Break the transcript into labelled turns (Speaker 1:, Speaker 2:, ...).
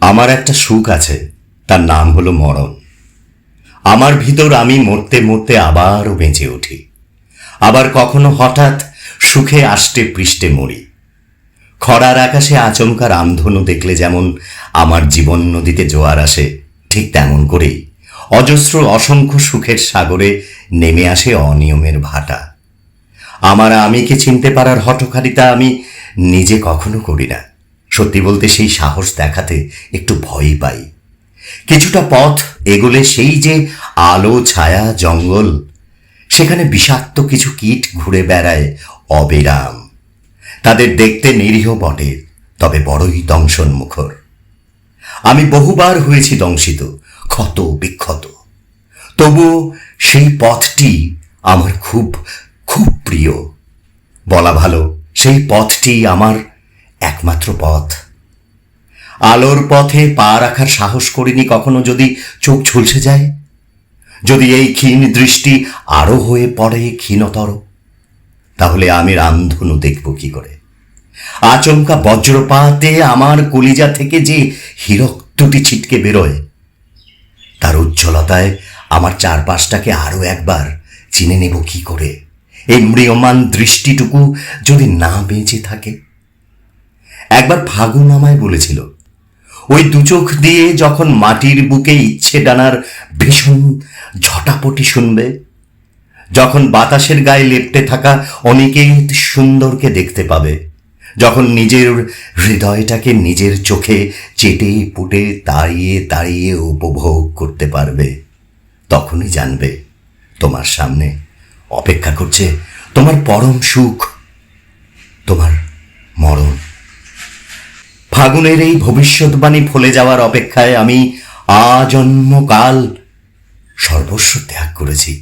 Speaker 1: আমার একটা সুখ আছে, তার নাম হলো মরণ। আমার ভিতর আমি মরতে মরতে আবারও বেঁচে উঠি, আবার কখনো হঠাৎ সুখে আষ্টে পৃষ্ঠে মরি। খরার আকাশে আচমকা রামধনু দেখলে যেমন আমার জীবন নদীতে জোয়ার আসে, ঠিক তেমন করেই অজস্র অসংখ্য সুখের সাগরে নেমে আসে অনিয়মের ভাটা। আমার আমিকে চিনতে পারার হঠকারিতা আমি নিজে কখনো করি না। সত্যি বলতে সেই সাহস দেখাতে একটু ভয়ই পাই। কিছুটা পথ এগোলে সেই যে আলো ছায়া জঙ্গল, সেখানে বিষাক্ত কিছু কীট ঘুরে বেড়ায় অবিরাম। তাদের দেখতে নিরীহ বটে, তবে বড়ই দংশন মুখর। আমি বহুবার হয়েছি দংশিত, ক্ষত বিক্ষত, তবু সেই পথটি আমার খুব খুব প্রিয়। বলা ভালো, সেই পথটি আমার একমাত্র পথ। আলোর পথে পা রাখার সাহস করিনি কখনো। যদি চোখ ঝলসে যায়, যদি এই ক্ষীণ দৃষ্টি আরো হয়ে পড়ে ক্ষীণতর, তাহলে আমি রামধনু দেখব কি করে? আচমকা বজ্রপাতে আমার কলিজা থেকে যে হীরক দুটি ছিটকে বেরোয়, তার উজ্জ্বলতায় আমার চারপাশটাকে আরো একবার চিনে নেব কি করে? এই ম্রিয়মান দৃষ্টিটুকু যদি না বেঁচে থাকে। একবার ফাগুন আমায় বলেছিল, ওই দুচোখ দিয়ে যখন মাটির বুকে ইচ্ছে ডানার ভীষণ ঝটাপটি শুনবে, যখন বাতাসের গায়ে লেপ্টে থাকা অনিকেত সুন্দরকে দেখতে পাবে, যখন নিজের হৃদয়টাকে নিজের চোখে চেটে পুটে তাড়িয়ে তাড়িয়ে উপভোগ করতে পারবে, তখনই জানবে তোমার সামনে অপেক্ষা করছে তোমার পরম সুখ, তোমার মরণ। ফাগুনের এই ভবিষ্যৎবাণী ফলে যাওয়ার অপেক্ষায় আমি আজন্মকাল সর্বস্ব ত্যাগ করেছি।